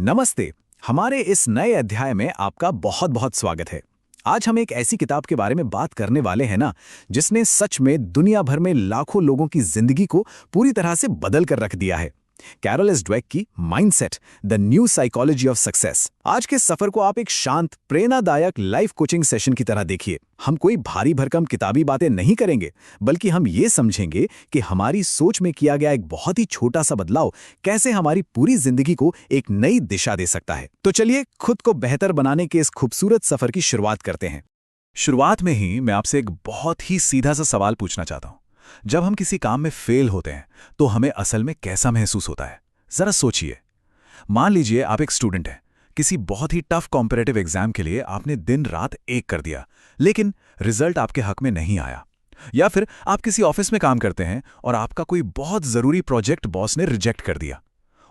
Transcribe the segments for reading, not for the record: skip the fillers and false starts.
नमस्ते। हमारे इस नए अध्याय में आपका बहुत बहुत स्वागत है। आज हम एक ऐसी किताब के बारे में बात करने वाले हैं ना, जिसने सच में दुनिया भर में लाखों लोगों की जिंदगी को पूरी तरह से बदल कर रख दिया है। कैरल एस ड्वेक की mindset, the new psychology of success. आज के सफर को आप एक शांत, प्रेरणादायक लाइफ कोचिंग सेशन की तरह देखिए। हम कोई भारी भरकम किताबी बातें नहीं करेंगे, बल्कि हम ये समझेंगे कि हमारी सोच में किया गया एक बहुत ही छोटा सा बदलाव कैसे हमारी पूरी जिंदगी को एक नई दिशा दे सकता है। तो चलिए खुद को बेहतर बनाने के इस खूबसूरत सफर की शुरुआत करते हैं। शुरुआत में ही मैं आपसे एक बहुत ही सीधा सा सवाल पूछना चाहता हूं। जब हम किसी काम में फेल होते हैं तो हमें असल में कैसा महसूस होता है? जरा सोचिए। मान लीजिए आप एक स्टूडेंट हैं। किसी बहुत ही टफ कॉम्पिटिटिव एग्जाम के लिए आपने दिन रात एक कर दिया, लेकिन रिजल्ट आपके हक में नहीं आया। या फिर आप किसी ऑफिस में काम करते हैं और आपका कोई बहुत जरूरी प्रोजेक्ट बॉस ने रिजेक्ट कर दिया।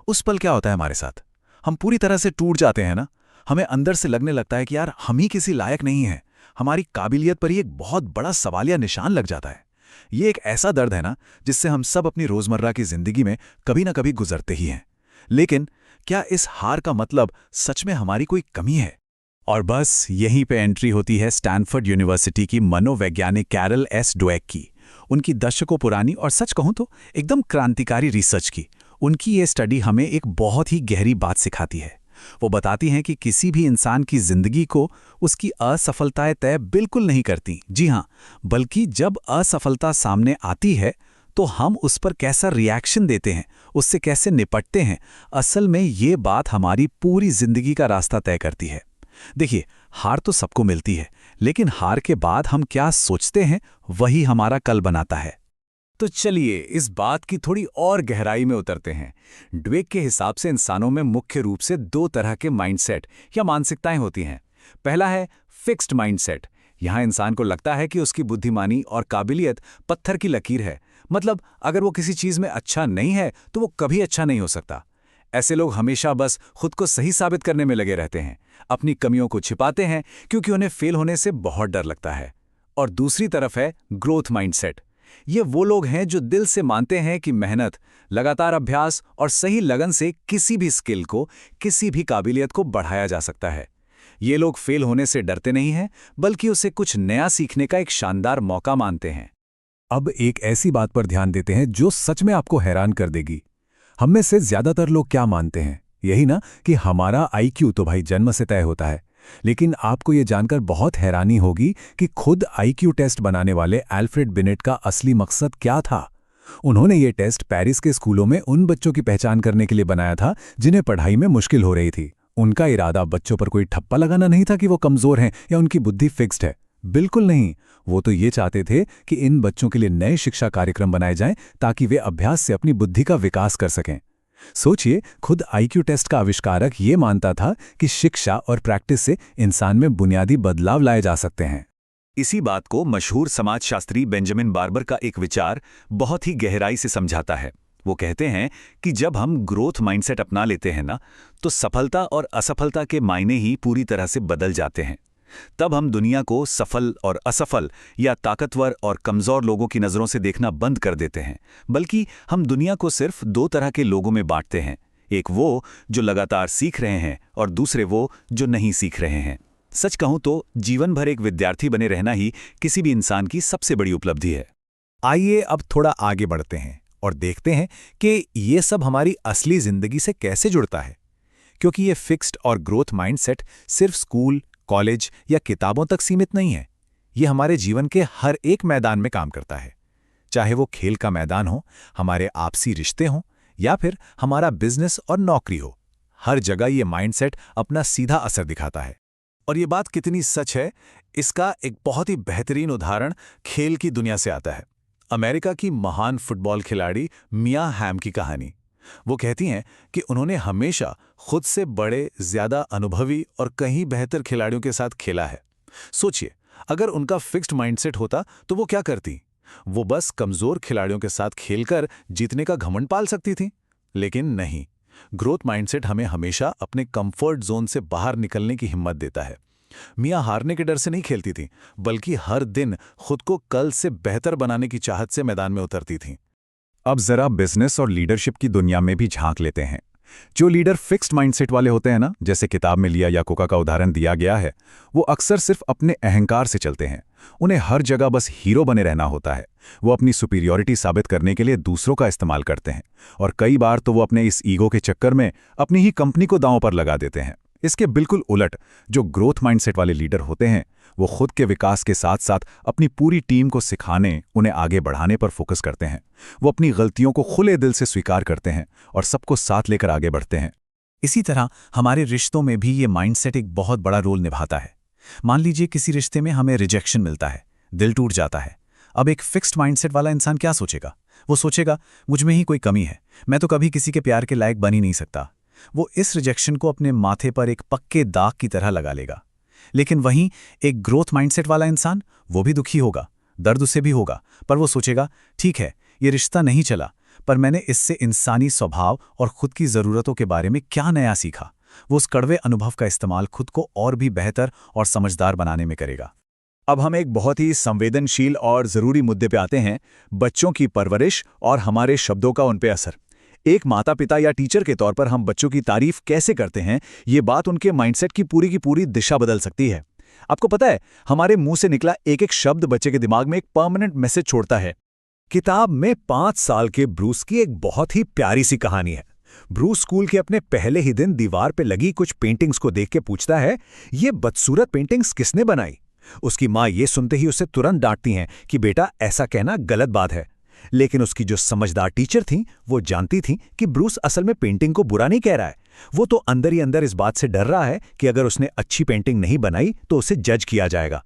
उस पल क्या होता है हमारे साथ? हम पूरी तरह से टूट जाते हैं ना। हमें अंदर से लगने लगता है कि यार हम ही किसी लायक नहीं हैं। हमारी काबिलियत पर ही एक बहुत बड़ा सवालिया निशान लग जाता है। ये एक ऐसा दर्द है ना, जिससे हम सब अपनी रोजमर्रा की जिंदगी में कभी ना कभी गुजरते ही हैं। लेकिन क्या इस हार का मतलब सच में हमारी कोई कमी है? और बस यहीं पे एंट्री होती है स्टैनफोर्ड यूनिवर्सिटी की मनोवैज्ञानिक कैरल एस ड्वेक की। उनकी दशकों पुरानी और सच कहूं तो एकदम क्रांतिकारी रिसर्च की। उनकी ये स्टडी हमें एक बहुत ही गहरी बात सिखाती है। वो बताती हैं कि किसी भी इंसान की जिंदगी को उसकी असफलताएं तय बिल्कुल नहीं करती। जी हां, बल्कि जब असफलता सामने आती है तो हम उस पर कैसा रिएक्शन देते हैं, उससे कैसे निपटते हैं, असल में ये बात हमारी पूरी जिंदगी का रास्ता तय करती है। देखिए, हार तो सबको मिलती है, लेकिन हार के बाद हम क्या सोचते हैं वही हमारा कल बनाता है। तो चलिए इस बात की थोड़ी और गहराई में उतरते हैं। ड्वेक के हिसाब से इंसानों में मुख्य रूप से दो तरह के माइंडसेट या मानसिकताएं होती हैं। पहला है फिक्स्ड माइंडसेट। यहां इंसान को लगता है कि उसकी बुद्धिमानी और काबिलियत पत्थर की लकीर है। मतलब अगर वो किसी चीज में अच्छा नहीं है तो वो कभी अच्छा नहीं हो सकता। ऐसे लोग हमेशा बस खुद को सही साबित करने में लगे रहते हैं, अपनी कमियों को छिपाते हैं क्योंकि उन्हें फेल होने से बहुत डर लगता है। और दूसरी तरफ है ग्रोथ माइंडसेट। ये वो लोग हैं जो दिल से मानते हैं कि मेहनत, लगातार अभ्यास और सही लगन से किसी भी स्किल को, किसी भी काबिलियत को बढ़ाया जा सकता है। ये लोग फेल होने से डरते नहीं हैं, बल्कि उसे कुछ नया सीखने का एक शानदार मौका मानते हैं। अब एक ऐसी बात पर ध्यान देते हैं जो सच में आपको हैरान कर देगी। हम में से ज्यादातर लोग क्या मानते हैं? यही ना कि हमारा आईक्यू तो भाई जन्म से तय होता है। लेकिन आपको ये जानकर बहुत हैरानी होगी कि खुद आईक्यू टेस्ट बनाने वाले अल्फ्रेड बिनेट का असली मकसद क्या था। उन्होंने ये टेस्ट पेरिस के स्कूलों में उन बच्चों की पहचान करने के लिए बनाया था जिन्हें पढ़ाई में मुश्किल हो रही थी। उनका इरादा बच्चों पर कोई ठप्पा लगाना नहीं था कि वो कमजोर हैं या उनकी बुद्धि फिक्स्ड है। बिल्कुल नहीं। वो तो ये चाहते थे कि इन बच्चों के लिए नए शिक्षा कार्यक्रम बनाए जाएं ताकि वे अभ्यास से अपनी बुद्धि का विकास कर सकें। सोचिए, खुद आईक्यू टेस्ट का आविष्कारक ये मानता था कि शिक्षा और प्रैक्टिस से इंसान में बुनियादी बदलाव लाए जा सकते हैं। इसी बात को मशहूर समाजशास्त्री बेंजामिन बार्बर का एक विचार बहुत ही गहराई से समझाता है। वो कहते हैं कि जब हम ग्रोथ माइंडसेट अपना लेते हैं ना, तो सफलता और असफलता के मायने ही पूरी तरह से बदल जाते हैं। तब हम दुनिया को सफल और असफल या ताकतवर और कमजोर लोगों की नज़रों से देखना बंद कर देते हैं, बल्कि हम दुनिया को सिर्फ दो तरह के लोगों में बांटते हैं। एक वो जो लगातार सीख रहे हैं और दूसरे वो जो नहीं सीख रहे हैं। सच कहूं तो जीवन भर एक विद्यार्थी बने रहना ही किसी भी इंसान की सबसे बड़ी उपलब्धि है। आइए अब थोड़ा आगे बढ़ते हैं और देखते हैं कि ये सब हमारी असली जिंदगी से कैसे जुड़ता है। क्योंकि ये फिक्स्ड और ग्रोथ माइंडसेट सिर्फ स्कूल, कॉलेज या किताबों तक सीमित नहीं है। ये हमारे जीवन के हर एक मैदान में काम करता है। चाहे वो खेल का मैदान हो, हमारे आपसी रिश्ते हों या फिर हमारा बिजनेस और नौकरी हो, हर जगह ये माइंडसेट अपना सीधा असर दिखाता है। और ये बात कितनी सच है, इसका एक बहुत ही बेहतरीन उदाहरण खेल की दुनिया से आता है। अमेरिका की महान फुटबॉल खिलाड़ी मिया हैम की कहानी। वो कहती हैं कि उन्होंने हमेशा खुद से बड़े, ज्यादा अनुभवी और कहीं बेहतर खिलाड़ियों के साथ खेला है। सोचिए, अगर उनका फिक्स्ड माइंडसेट होता तो वो क्या करती? वो बस कमजोर खिलाड़ियों के साथ खेलकर जीतने का घमंड पाल सकती थी। लेकिन नहीं, ग्रोथ माइंडसेट हमें हमेशा अपने कंफर्ट जोन से बाहर निकलने की हिम्मत देता है। मिया हारने के डर से नहीं खेलती थी, बल्कि हर दिन खुद को कल से बेहतर बनाने की चाहत से मैदान में उतरती थीं। अब जरा बिजनेस और लीडरशिप की दुनिया में भी झांक लेते हैं। जो लीडर फिक्स्ड माइंडसेट वाले होते हैं ना, जैसे किताब में लिया याकोका का उदाहरण दिया गया है, वो अक्सर सिर्फ अपने अहंकार से चलते हैं। उन्हें हर जगह बस हीरो बने रहना होता है। वो अपनी सुपीरियॉरिटी साबित करने के लिए दूसरों का इस्तेमाल करते हैं, और कई बार तो वो अपने इस ईगो के चक्कर में अपनी ही कंपनी को दांव पर लगा देते हैं। इसके बिल्कुल उलट जो ग्रोथ माइंडसेट वाले लीडर होते हैं, वो खुद के विकास के साथ साथ अपनी पूरी टीम को सिखाने, उन्हें आगे बढ़ाने पर फोकस करते हैं। वो अपनी गलतियों को खुले दिल से स्वीकार करते हैं और सबको साथ लेकर आगे बढ़ते हैं। इसी तरह हमारे रिश्तों में भी ये माइंडसेट एक बहुत बड़ा रोल निभाता है। मान लीजिए किसी रिश्ते में हमें रिजेक्शन मिलता है, दिल टूट जाता है। अब एक फिक्स्ड माइंडसेट वाला इंसान क्या सोचेगा? वो सोचेगा मुझ में ही कोई कमी है, मैं तो कभी किसी के प्यार के लायक बन ही नहीं सकता। वो इस रिजेक्शन को अपने माथे पर एक पक्के दाग की तरह लगा लेगा। लेकिन वहीं एक ग्रोथ माइंडसेट वाला इंसान, वो भी दुखी होगा, दर्द उसे भी होगा, पर वो सोचेगा ठीक है, ये रिश्ता नहीं चला, पर मैंने इससे इंसानी स्वभाव और खुद की ज़रूरतों के बारे में क्या नया सीखा। वो उस कड़वे अनुभव का इस्तेमाल खुद को और भी बेहतर और समझदार बनाने में करेगा। अब हम एक बहुत ही संवेदनशील और ज़रूरी मुद्दे पे आते हैं, बच्चों की परवरिश और हमारे शब्दों का उन पे असर। एक माता पिता या टीचर के तौर पर हम बच्चों की तारीफ कैसे करते हैं, ये बात उनके माइंडसेट की पूरी दिशा बदल सकती है। आपको पता है, हमारे मुंह से निकला एक एक शब्द बच्चे के दिमाग में एक परमानेंट मैसेज छोड़ता है। किताब में 5 साल के ब्रूस की एक बहुत ही प्यारी सी कहानी है। ब्रूस स्कूल के अपने पहले ही दिन दीवार पे लगी कुछ पेंटिंग्स को देख के पूछता है, ये बदसूरत पेंटिंग्स किसने बनाई? उसकी माँ ये सुनते ही उसे तुरंत डांटती हैं कि बेटा, ऐसा कहना गलत बात है। लेकिन उसकी जो समझदार टीचर थीं, वो जानती थीं कि ब्रूस असल में पेंटिंग को बुरा नहीं कह रहा है। वो तो अंदर ही अंदर इस बात से डर रहा है कि अगर उसने अच्छी पेंटिंग नहीं बनाई तो उसे जज किया जाएगा।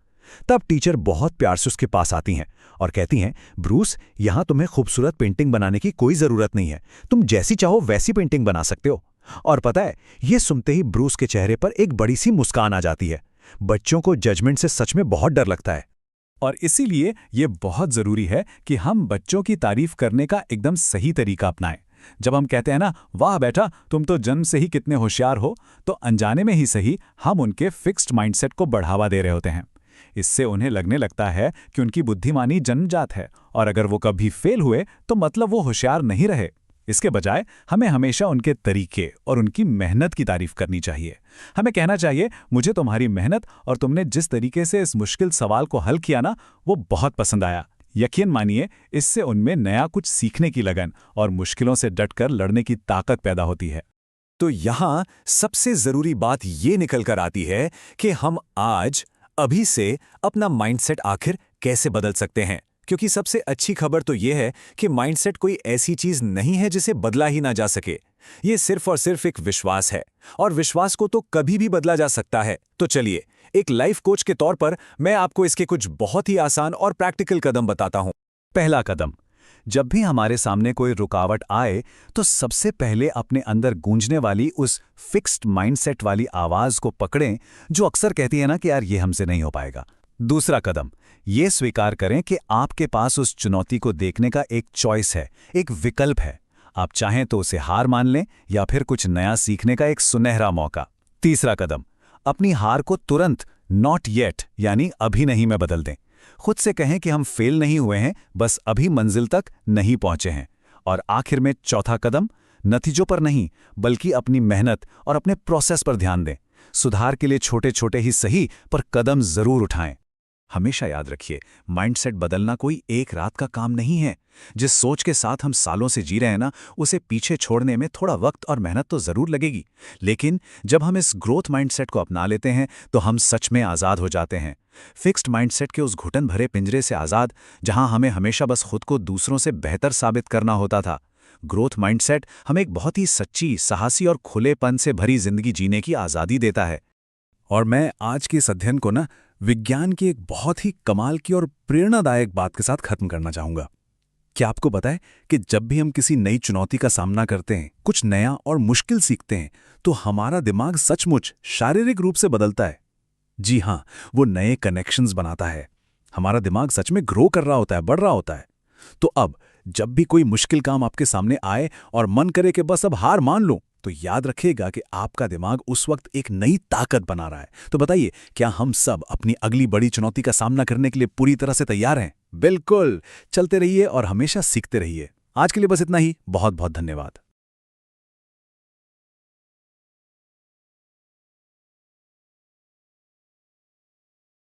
तब टीचर बहुत प्यार से उसके पास आती हैं और कहती हैं, ब्रूस, यहाँ तुम्हें खूबसूरत पेंटिंग बनाने की कोई ज़रूरत नहीं है, तुम जैसी चाहो वैसी पेंटिंग बना सकते हो। और पता है, ये सुनते ही ब्रूस के चेहरे पर एक बड़ी सी मुस्कान आ जाती है। बच्चों को जजमेंट से सच में बहुत डर लगता है। और इसीलिए ये बहुत ज़रूरी है कि हम बच्चों की तारीफ करने का एकदम सही तरीका अपनाएं। जब हम कहते हैं ना, वाह बेटा, तुम तो जन्म से ही कितने होशियार हो, तो अनजाने में ही सही हम उनके फिक्स्ड माइंडसेट को बढ़ावा दे रहे होते हैं। इससे उन्हें लगने लगता है कि उनकी बुद्धिमानी जन्मजात है, और अगर वो कभी फेल हुए तो मतलब वो होशियार नहीं रहे। इसके बजाय हमें हमेशा उनके तरीके और उनकी मेहनत की तारीफ करनी चाहिए। हमें कहना चाहिए, मुझे तुम्हारी मेहनत और तुमने जिस तरीके से इस मुश्किल सवाल को हल किया ना, वो बहुत पसंद आया। यकीन मानिए, इससे उनमें नया कुछ सीखने की लगन और मुश्किलों से डटकर लड़ने की ताकत पैदा होती है। तो यहाँ सबसे ज़रूरी बात ये निकल कर आती है कि हम आज अभी से अपना माइंडसेट आखिर कैसे बदल सकते हैं। क्योंकि सबसे अच्छी खबर तो ये है कि माइंडसेट कोई ऐसी चीज नहीं है जिसे बदला ही ना जा सके। ये सिर्फ और सिर्फ एक विश्वास है, और विश्वास को तो कभी भी बदला जा सकता है। तो चलिए, एक लाइफ कोच के तौर पर मैं आपको इसके कुछ बहुत ही आसान और प्रैक्टिकल कदम बताता हूं। पहला कदम, जब भी हमारे सामने कोई रुकावट आए तो सबसे पहले अपने अंदर गूंजने वाली उस फिक्स्ड माइंडसेट वाली आवाज को पकड़ें जो अक्सर कहती है ना कि यार ये हमसे नहीं हो पाएगा। दूसरा कदम, ये स्वीकार करें कि आपके पास उस चुनौती को देखने का एक चॉइस है, एक विकल्प है। आप चाहें तो उसे हार मान लें या फिर कुछ नया सीखने का एक सुनहरा मौका। तीसरा कदम, अपनी हार को तुरंत नॉट येट यानी अभी नहीं में बदल दें। खुद से कहें कि हम फेल नहीं हुए हैं, बस अभी मंजिल तक नहीं पहुंचे हैं। और आखिर में चौथा कदम, नतीजों पर नहीं बल्कि अपनी मेहनत और अपने प्रोसेस पर ध्यान दें। सुधार के लिए छोटे छोटे ही सही पर कदम जरूर उठाएं। हमेशा याद रखिए, माइंडसेट बदलना कोई एक रात का काम नहीं है। जिस सोच के साथ हम सालों से जी रहे हैं ना, उसे पीछे छोड़ने में थोड़ा वक्त और मेहनत तो जरूर लगेगी, लेकिन जब हम इस ग्रोथ माइंडसेट को अपना लेते हैं तो हम सच में आज़ाद हो जाते हैं। फिक्स्ड माइंडसेट के उस घुटन भरे पिंजरे से आज़ाद, जहां हमें हमेशा बस खुद को दूसरों से बेहतर साबित करना होता था। ग्रोथ माइंडसेट हमें एक बहुत ही सच्ची, साहसी और खुलेपन से भरी जिंदगी जीने की आज़ादी देता है। और मैं आज के इस अध्ययन को ना विज्ञान की एक बहुत ही कमाल की और प्रेरणादायक बात के साथ खत्म करना चाहूंगा। क्या आपको पता है कि जब भी हम किसी नई चुनौती का सामना करते हैं, कुछ नया और मुश्किल सीखते हैं, तो हमारा दिमाग सचमुच शारीरिक रूप से बदलता है। जी हाँ, वो नए कनेक्शंस बनाता है। हमारा दिमाग सच में ग्रो कर रहा होता है, बढ़ रहा होता है। तो अब जब भी कोई मुश्किल काम आपके सामने आए और मन करे कि बस अब हार मान लो, तो याद रखिएगा कि आपका दिमाग उस वक्त एक नई ताकत बना रहा है। तो बताइए, क्या हम सब अपनी अगली बड़ी चुनौती का सामना करने के लिए पूरी तरह से तैयार हैं? बिल्कुल। चलते रहिए और हमेशा सीखते रहिए। आज के लिए बस इतना ही। बहुत बहुत धन्यवाद।